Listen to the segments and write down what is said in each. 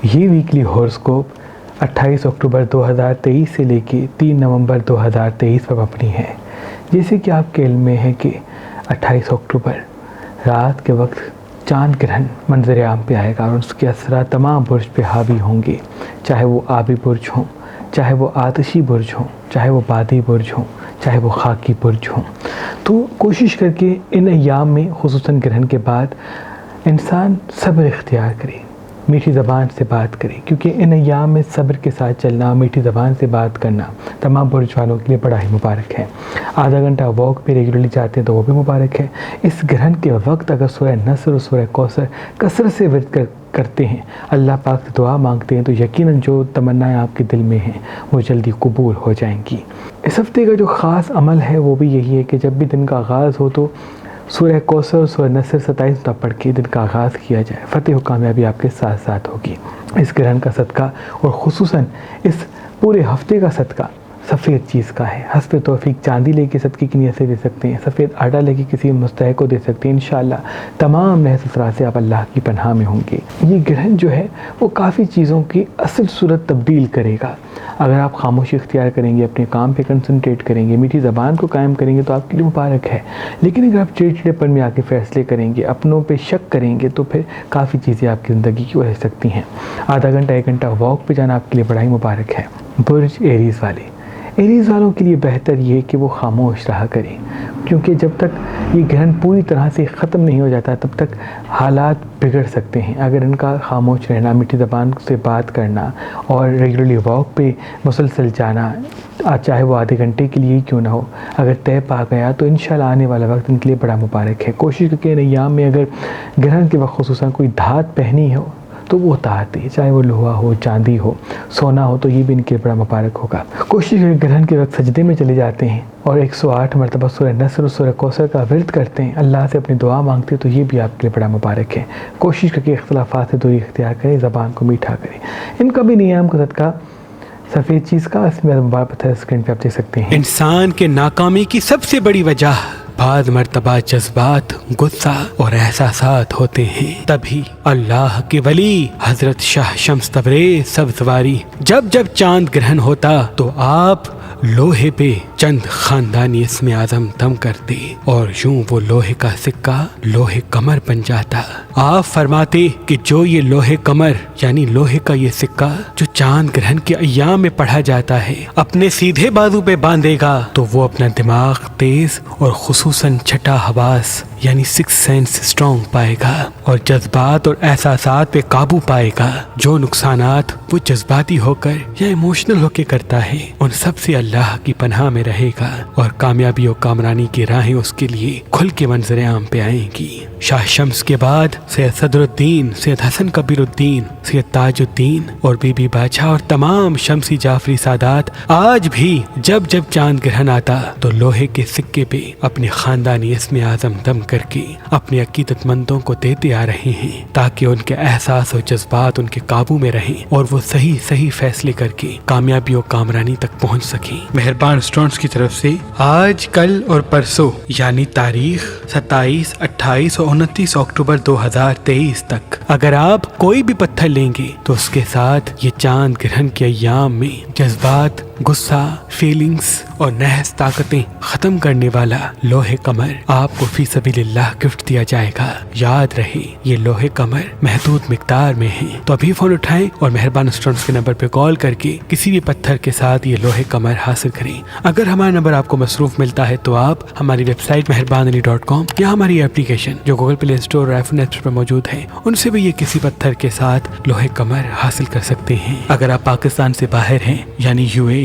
یہ ویکلی ہورسکوپ 28 اکتوبر 2023 سے لے کے 3 نومبر 2023 پر مبنی ہے۔ جیسے کہ آپ کے علم میں ہے کہ 28 اکتوبر رات کے وقت چاند گرہن منظر عام پہ آئے گا اور اس کے اثرات تمام برج پہ حاوی ہوں گے، چاہے وہ آبی برج ہوں، چاہے وہ آتشی برج ہوں، چاہے وہ بادی برج ہوں، چاہے وہ خاکی برج ہوں۔ تو کوشش کر کے ان ایام میں خصوصاً گرہن کے بعد انسان صبر اختیار کرے، میٹھی زبان سے بات کرے، کیونکہ ان ایام میں صبر کے ساتھ چلنا، میٹھی زبان سے بات کرنا تمام برج والوں کے لیے بڑا ہی مبارک ہے۔ آدھا گھنٹہ واک پہ ریگولرلی جاتے ہیں تو وہ بھی مبارک ہے۔ اس گرہن کے وقت اگر سورہ نصر اور سورہ کوثر کثرت سے ورد کرتے ہیں، اللہ پاک سے دعا مانگتے ہیں، تو یقیناً جو تمنائیں آپ کے دل میں ہیں وہ جلدی قبول ہو جائیں گی۔ اس ہفتے کا جو خاص عمل ہے وہ بھی یہی ہے کہ جب بھی دن کا آغاز ہو تو سورہ کوثر اور سورہ نصر 27 تک پڑھ کے دن کا آغاز کیا جائے، فتح و کامیابی آپ کے ساتھ ساتھ ہوگی۔ اس گرہن کا صدقہ اور خصوصاً اس پورے ہفتے کا صدقہ سفید چیز کا ہے۔ حسب توفیق چاندی لے کے صدقے کی نیت سے دے سکتے ہیں، سفید آٹا لے کے کسی مستحق کو دے سکتے ہیں، انشاءاللہ تمام نحس اثرات سے آپ اللہ کی پناہ میں ہوں گے۔ یہ گرہن جو ہے وہ کافی چیزوں کی اصل صورت تبدیل کرے گا۔ اگر آپ خاموشی اختیار کریں گے، اپنے کام پہ کنسنٹریٹ کریں گے، میٹھی زبان کو قائم کریں گے تو آپ کے لیے مبارک ہے، لیکن اگر آپ چڑچڑے پن میں آ کے فیصلے کریں گے، اپنوں پہ شک کریں گے تو پھر کافی چیزیں آپ کی زندگی کی رہ سکتی ہیں۔ آدھا گھنٹہ 1 گھنٹہ واک پہ جانا آپ کے لیے بڑا ہی مبارک ہے۔ برج ایریز والے، ایریز والوں کے لیے بہتر یہ کہ وہ خاموش رہا کریں، کیونکہ جب تک یہ گرہن پوری طرح سے ختم نہیں ہو جاتا تب تک حالات بگڑ سکتے ہیں۔ اگر ان کا خاموش رہنا، میٹھی زبان سے بات کرنا اور ریگولرلی واک پہ مسلسل جانا، چاہے وہ آدھے گھنٹے کے لیے ہی کیوں نہ ہو، اگر طے پا گیا تو انشاءاللہ آنے والا وقت ان کے لیے بڑا مبارک ہے۔ کوشش کریں کہ ایام میں اگر گرہن کے وقت خصوصاً کوئی دھات پہنی ہو تو وہ اتار دے، چاہے وہ لوہا ہو، چاندی ہو، سونا ہو، تو یہ بھی ان کے بڑا مبارک ہوگا۔ کوشش کریں گرہن کے وقت سجدے میں چلے جاتے ہیں اور 108 مرتبہ سورہ نصر اور سورہ کوثر کا ورد کرتے ہیں، اللہ سے اپنی دعا مانگتے ہیں، تو یہ بھی آپ کے لیے بڑا مبارک ہے۔ کوشش کریں کہ اختلافات سے دوری اختیار کریں، زبان کو میٹھا کریں۔ ان کا بھی نیام کا صدقہ سفید چیز کا، اس میں مبارک پتھر اسکرین پہ آپ دیکھ سکتے ہیں۔ انسان کے ناکامی کی سب سے بڑی وجہ بعض مرتبہ جذبات، غصہ اور احساسات ہوتے ہیں۔ تبھی اللہ کے ولی حضرت شاہ شمس تبریز سبزواری جب چاند گرہن ہوتا تو آپ لوہے پہ چند خاندانی اسم اعظم دم کرتے اور یوں وہ لوہے کا سکہ لوہے کمر بن جاتا۔ آپ فرماتے کہ جو یہ لوہے کمر یعنی لوہے کا یہ سکہ جو چاند گرہن کے ایام میں پڑھا جاتا ہے اپنے سیدھے بازو پہ باندھے گا تو وہ اپنا دماغ تیز اور خصوصاً چھٹا حواس یعنی 6 سینس اسٹرانگ پائے گا اور جذبات اور احساسات پہ قابو پائے گا۔ جو نقصانات وہ جذباتی ہو کر یا ایموشنل ہو کے کرتا ہے ان سب سے اللہ کی پناہ میں رہے گا اور کامیابی اور کامرانی کی راہیں اس کے لیے کھل کے منظر عام پہ آئیں گی۔ شاہ شمس کے بعد سید صدر الدین، سید حسن کبیر الدین، سید تاج الدین اور بی بی بادشاہ اور تمام شمسی جعفری سادات آج بھی جب چاند گرہن آتا تو لوہے کے سکے پہ اپنے خاندانی اسم اعظم دم کر کے اپنے عقیدت مندوں کو دیتے آ رہے ہیں تاکہ ان کے احساس اور جذبات ان کے قابو میں رہیں اور وہ صحیح فیصلے کر کے کامیابی اور کامرانی تک پہنچ سکیں۔ مہربان اسٹونز کی طرف سے آج، کل اور پرسوں یعنی تاریخ 27، 28 اور 29 اکتوبر 2023 تک اگر آپ کوئی بھی پتھر لیں گے تو اس کے ساتھ یہ چاند گرہن کے ایام میں جذبات، غصہ، فیلنگز اور نحس طاقتیں ختم کرنے والا لوہے کمر آپ کو فی سبیل اللہ گفٹ دیا جائے گا۔ یاد رہے یہ لوہے کمر محدود مقدار میں ہیں، تو ابھی فون اٹھائیں اور مہربان اسٹونز کے نمبر پہ کال کر کے کسی بھی پتھر کے ساتھ یہ لوہے کمر حاصل کریں۔ اگر ہمارا نمبر آپ کو مصروف ملتا ہے تو آپ ہماری ویب سائٹ مہربانعلی.com یا ہماری ایپلیکیشن جو گوگل پلے اسٹور اور آئی ایپ پر موجود ہے ان سے بھی یہ کسی پتھر کے ساتھ لوہے کمر حاصل کر سکتے ہیں۔ اگر آپ پاکستان سے باہر ہیں یعنی UAE،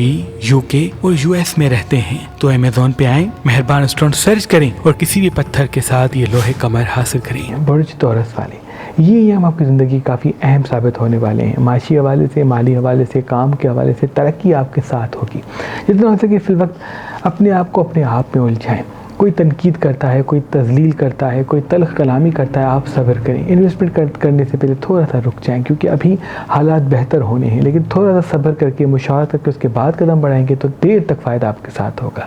UK اور US میں رہتے ہیں تو امیزون پہ آئیں، مہربان اسٹون سرچ کریں اور کسی بھی پتھر کے ساتھ یہ لوہے کمر حاصل کریں۔ برج توراس والے، یہ ایام آپ کی زندگی کافی اہم ثابت ہونے والے ہیں، معاشی حوالے سے، مالی حوالے سے، کام کے حوالے سے ترقی آپ کے ساتھ ہوگی۔ جتنا ہو سکے فی الوقت اپنے آپ کو اپنے آپ میں الجھائیں۔ کوئی تنقید کرتا ہے، کوئی تذلیل کرتا ہے، کوئی تلخ کلامی کرتا ہے، آپ صبر کریں۔ انویسٹمنٹ کرنے سے پہلے تھوڑا سا رک جائیں کیونکہ ابھی حالات بہتر ہونے ہیں، لیکن تھوڑا سا صبر کر کے مشاورت کر کے اس کے بعد قدم بڑھائیں گے تو دیر تک فائدہ آپ کے ساتھ ہوگا۔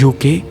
UK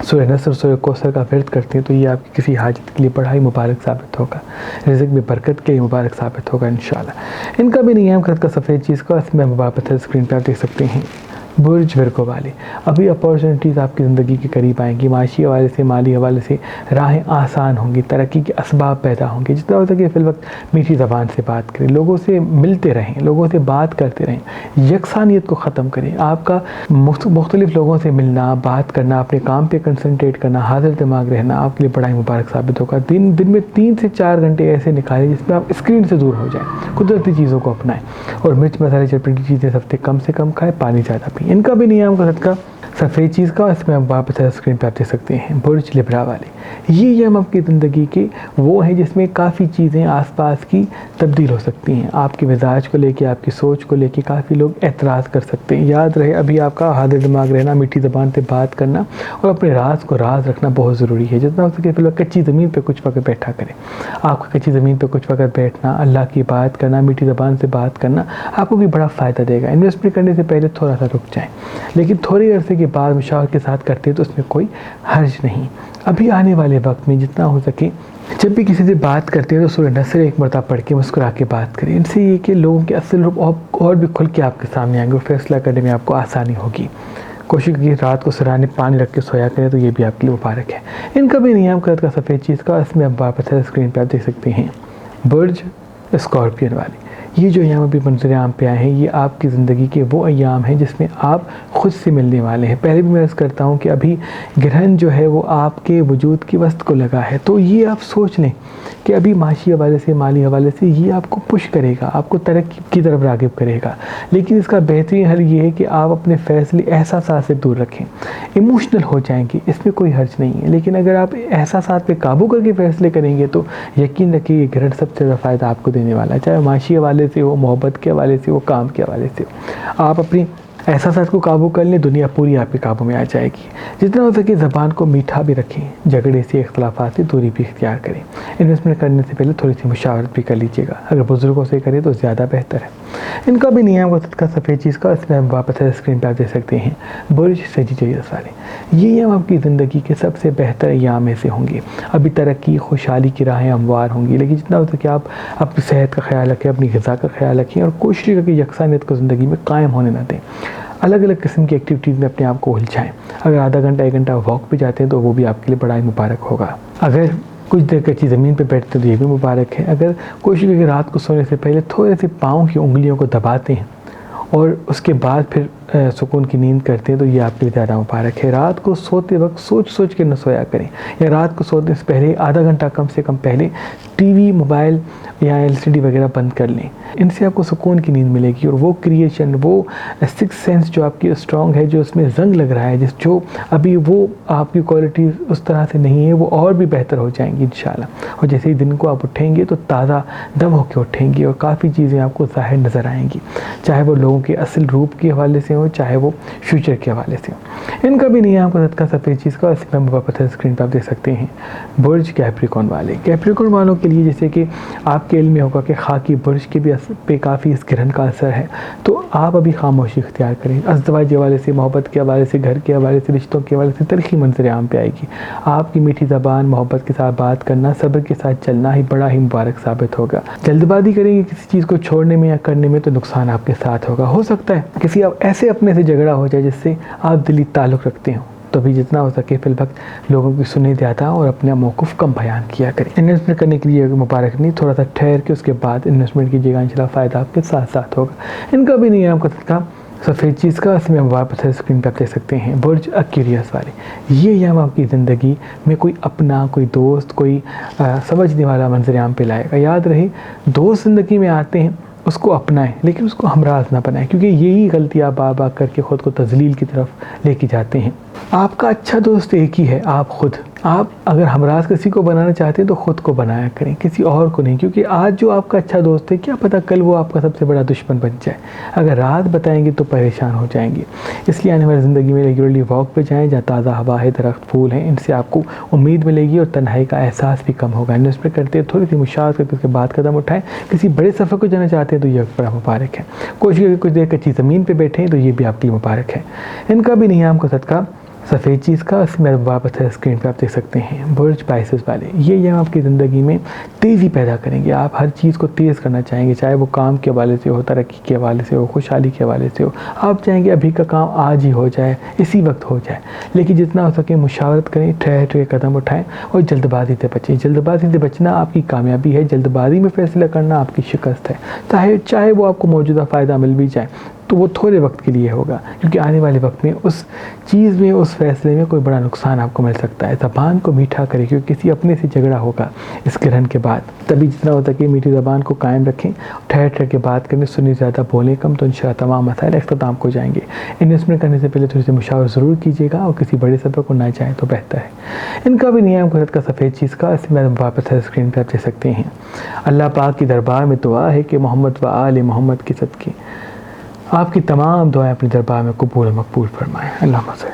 سورہ نصر سورہ کوثر کا ورد کرتے ہیں تو یہ آپ کی کسی حاجت کے لیے بڑا ہی مبارک ثابت ہوگا، رزق میں برکت کے لیے مبارک ثابت ہوگا انشاءاللہ۔ ان کا بھی نیم خط کا سفید چیز کا اس میں مبابت ہے، اسکرین پہ آپ دیکھ سکتے ہیں۔ برج ورگو والے، ابھی اپارچونیٹیز آپ کی زندگی کے قریب آئیں گی، معاشی حوالے سے مالی حوالے سے راہیں آسان ہوں گی، ترقی کے اسباب پیدا ہوں گے۔ جتنا ہو سکے فی الوقت میٹھی زبان سے بات کریں، لوگوں سے ملتے رہیں، لوگوں سے بات کرتے رہیں، یکسانیت کو ختم کریں۔ آپ کا مختلف لوگوں سے ملنا، بات کرنا، اپنے کام پہ کنسنٹریٹ کرنا، حاضر دماغ رہنا آپ کے لیے بڑا ہی مبارک ثابت ہوگا۔ دن میں 3 سے 4 گھنٹے ایسے نکالیں جس میں آپ اسکرین سے دور ہو جائیں، قدرتی چیزوں کو اپنائیں، اور مرچ مسالے چٹپٹی چیزیں ہفتے کم سے کم کھائیں، پانی زیادہ پئیں۔ ان کا بھی نیام کا صدقہ سفید چیز کا، اس میں آپ واپس اسکرین پہ آپ دیکھ سکتے ہیں۔ برج لبرا والے، یہ یم آپ کی زندگی کے وہ ہیں جس میں کافی چیزیں آس پاس کی تبدیل ہو سکتی ہیں۔ آپ کے مزاج کو لے کے، آپ کی سوچ کو لے کے کافی لوگ اعتراض کر سکتے ہیں۔ یاد رہے ابھی آپ کا حاضر دماغ رہنا، میٹھی زبان سے بات کرنا اور اپنے راز کو راز رکھنا بہت ضروری ہے۔ جتنا ہو سکے فی الوقت کچی زمین پہ کچھ وقت بیٹھا کریں۔ آپ کا کچی زمین پہ کچھ وقت بیٹھنا، اللہ کی بات کرنا، میٹھی زبان سے بات کرنا آپ کو بھی بڑا فائدہ دے گا۔ انویسٹمنٹ کرنے سے پہلے تھوڑا سا رک جائیں، لیکن تھوڑی عرصے کے بعد مشاورت کے ساتھ کرتے ہیں تو اس میں کوئی حرج نہیں۔ ابھی آنے والے وقت میں جتنا ہو سکے جب بھی کسی سے بات کرتے ہیں تو سورہ نصر ایک مرتبہ پڑھ کے مسکرا کے بات کریں۔ ان سے یہ کہ لوگوں کے اصل روپ اور بھی کھل کے آپ کے سامنے آئیں گے اور فیصلہ کرنے میں آپ کو آسانی ہوگی۔ کوشش کی رات کو سرانے پانی رکھ کے سویا کریں تو یہ بھی آپ کے لیے مبارک ہے۔ ان کا بھی نیام کا سفید چیز کا، اس میں اب واپس ہے، اسکرین پہ آپ دیکھ سکتے ہیں۔ برج اسکارپین والے، یہ جو ایام ابھی منظر عام پہ آئے ہیں یہ آپ کی زندگی کے وہ ایام ہیں جس میں آپ خود سے ملنے والے ہیں۔ پہلے بھی میں عرض کرتا ہوں کہ ابھی گرہن جو ہے وہ آپ کے وجود کی وسط کو لگا ہے، تو یہ آپ سوچ لیں کہ ابھی معاشی حوالے سے، مالی حوالے سے یہ آپ کو پش کرے گا، آپ کو ترقی کی طرف راغب کرے گا، لیکن اس کا بہترین حل یہ ہے کہ آپ اپنے فیصلے احساسات سے دور رکھیں۔ ایموشنل ہو جائیں گے اس میں کوئی حرج نہیں ہے، لیکن اگر آپ احساسات پہ قابو کر کے فیصلے کریں گے تو یقین رکھیے یہ گرہن سب سے زیادہ فائدہ آپ کو دینے والا ہے، چاہے معاشی حوالے سے ہو، محبت کے حوالے سے ہو، کام کے حوالے سے ہو۔ آپ اپنی احساسات کو قابو کر لیں، دنیا پوری آپ کے قابو میں آ جائے گی۔ جتنا ہو سکے زبان کو میٹھا بھی رکھیں، جھگڑے سے، اختلافات سے دوری بھی اختیار کریں۔ انویسٹمنٹ کرنے سے پہلے تھوڑی سی مشاورت بھی کر لیجیے گا، اگر بزرگوں سے کریں تو زیادہ بہتر ہے۔ ان کا بھی نیام کا صدقہ سفید چیز کا، اس میں ہم واپس ہے، اسکرین پہ آپ دیکھ سکتے ہیں۔ برج سیجیٹیریس والے، یہ ایام آپ کی زندگی کے سب سے بہتر ایام میں سے ہوں گے۔ ابھی ترقی، خوشحالی کی راہیں ہموار ہوں گی، لیکن جتنا ہو سکے آپ اپنی صحت کا خیال رکھیں، اپنی غذا کا خیال رکھیں اور کوشش کریں کہ یکسانیت کو زندگی میں قائم ہونے نہ دیں۔ الگ الگ قسم کی ایکٹیویٹیز میں اپنے آپ کو الجھائیں۔ اگر آدھا گھنٹہ 1 گھنٹہ واک پہ جاتے ہیں تو وہ بھی آپ کے لیے بڑا ہی مبارک ہوگا۔ اگر کچھ دیر کچی زمین پہ بیٹھتے ہیں تو یہ بھی مبارک ہے۔ اگر کوشش کریں کہ رات کو سونے سے پہلے تھوڑے سے پاؤں کی انگلیوں کو دباتے ہیں اور اس کے بعد پھر سکون کی نیند کرتے ہیں تو یہ آپ کے لیے زیادہ مبارک ہے۔ رات کو سوتے وقت سوچ کے نہ سویا کریں، یا رات کو سونے سے پہلے آدھا گھنٹہ کم سے کم پہلے ٹی وی، موبائل یا LCD وغیرہ بند کر لیں۔ ان سے آپ کو سکون کی نیند ملے گی اور وہ کریشن، وہ سکس سینس جو آپ کی اسٹرانگ ہے، جو اس میں زنگ لگ رہا ہے، جو ابھی وہ آپ کی کوالٹیز اس طرح سے نہیں ہے، وہ اور بھی بہتر ہو جائیں گی انشاءاللہ۔ اور جیسے ہی دن کو آپ اٹھیں گے تو تازہ دم ہو کے اٹھیں گے اور کافی چیزیں آپ کو ظاہر نظر آئیں گی، چاہے وہ لوگوں کے اصل روپ کے حوالے سے ہو، چاہے وہ فیوچر کے حوالے سے ہو۔ ان کا بھی نیام کا صدقہ سفید چیز کا، اس میں ہم واپس اسکرین پہ آپ دیکھ سکتے ہیں۔ برج کیپریکون والے، کیپریکون والوں کے لیے جیسے کہ آپ کے علم میں ہوگا کہ خاکی برج کے بھی پہ کافی اس گرہن کا اثر ہے، تو آپ ابھی خاموشی اختیار کریں۔ ازدواج کے حوالے سے، محبت کے حوالے سے، گھر کے حوالے سے، رشتوں کے حوالے سے تلخی منظر عام پہ آئے گی۔ آپ کی میٹھی زبان، محبت کے ساتھ بات کرنا، صبر کے ساتھ چلنا ہی بڑا ہی مبارک ثابت ہوگا۔ جلد بازی کریں گے کسی چیز کو چھوڑنے میں یا کرنے میں تو نقصان آپ کے ساتھ ہوگا۔ ہو سکتا ہے کسی ایسے اپنے سے جھگڑا ہو جائے جس سے آپ دلی تعلق رکھتے ہوں، تو بھی جتنا ہو سکے فی الوقت لوگوں کی سنیں زیادہ اور اپنا موقف کم بیان کیا کریں۔ انویسٹمنٹ کرنے کے لیے مبارک نہیں، تھوڑا سا ٹھہر کے اس کے بعد انویسٹمنٹ کیجیے گا، انشاءاللہ فائدہ آپ کے ساتھ ساتھ ہوگا۔ ان کا بھی نیام کا صدقہ سفید چیز کا، اس میں ہم واپس اسکرین پہ آپ دیکھ سکتے ہیں۔ برج ایکویریس والے، یہ ایام آپ کی زندگی میں کوئی اپنا، کوئی دوست، کوئی سمجھنے والا منظر عام پہ لائے گا۔ یاد رہے دوست زندگی میں آتے ہیں، اس کو اپنائیں لیکن اس کو ہمراز نہ بنائیں، کیونکہ یہی غلطی آپ بار بار کر کے خود کو تذلیل کی طرف لے کے جاتے ہیں۔ آپ کا اچھا دوست ایک ہی ہے، آپ خود۔ آپ اگر ہمراز کسی کو بنانا چاہتے ہیں تو خود کو بنایا کریں، کسی اور کو نہیں، کیونکہ آج جو آپ کا اچھا دوست ہے کیا پتہ کل وہ آپ کا سب سے بڑا دشمن بن جائے۔ اگر رات بتائیں گے تو پریشان ہو جائیں گے۔ اس لیے آنے والی زندگی میں ریگولرلی واک پہ جائیں جہاں تازہ ہوا ہے، درخت، پھول ہیں، ان سے آپ کو امید ملے گی اور تنہائی کا احساس بھی کم ہوگا۔ انویسٹمنٹ کرتے تھوڑی سی مشاورت کر کے اس کے بعد قدم اٹھائیں۔ کسی بڑے سفر کو جانا چاہتے ہیں تو یہ بڑا مبارک ہے۔ کوشش کریں کچھ دیر کچی زمین پہ بیٹھیں تو یہ بھی آپ کے لیے مبارک ہے۔ ان کا بھی نیام کا صدقہ سفید چیز کا اس میں واپس ہے اسکرین پہ آپ دیکھ سکتے ہیں برج پائسس والے، یہ آپ کی زندگی میں تیزی پیدا کریں گے. آپ ہر چیز کو تیز کرنا چاہیں گے، چاہے وہ کام کے حوالے سے ہو، ترقی کے حوالے سے ہو، خوشحالی کے حوالے سے ہو. آپ چاہیں گے ابھی کا کام آج ہی ہو جائے، اسی وقت ہو جائے. لیکن جتنا ہو سکے مشاورت کریں، ٹھہر کے قدم اٹھائیں اور جلد بازی سے بچیں. جلد بازی سے بچنا آپ کی کامیابی ہے، جلد بازی میں فیصلہ کرنا آپ کی شکست ہے. چاہے وہ آپ کو موجودہ فائدہ مل بھی جائے تو وہ تھوڑے وقت کے لیے ہوگا، کیونکہ آنے والے وقت میں اس چیز میں، اس فیصلے میں کوئی بڑا نقصان آپ کو مل سکتا ہے. زبان کو میٹھا کرے، کیونکہ کسی اپنے سے جھگڑا ہوگا اس گرہن کے بعد. تبھی جتنا ہو سکے میٹھی زبان کو قائم رکھیں، ٹھہر کے بات کریں، سنی زیادہ بولیں کم، تو انشاءاللہ تمام مسائل اختتام کو جائیں گے. انویسٹمنٹ کرنے سے پہلے تھوڑی سی مشاورت ضرور کیجیے گا، اور کسی بڑے سبب کو نہ جائیں تو بہتر ہے. ان کا بھی نیم قدرت کا سفید چیز کا اس میں واپس ہے اسکرین پہ آپ دیکھ سکتے ہیں. اللہ پاک کی دربار میں دعا ہے کہ محمد و آل محمد کے صدقے آپ کی تمام دعائیں اپنے دربار میں قبول و مقبول فرمائیں. اللہم صلی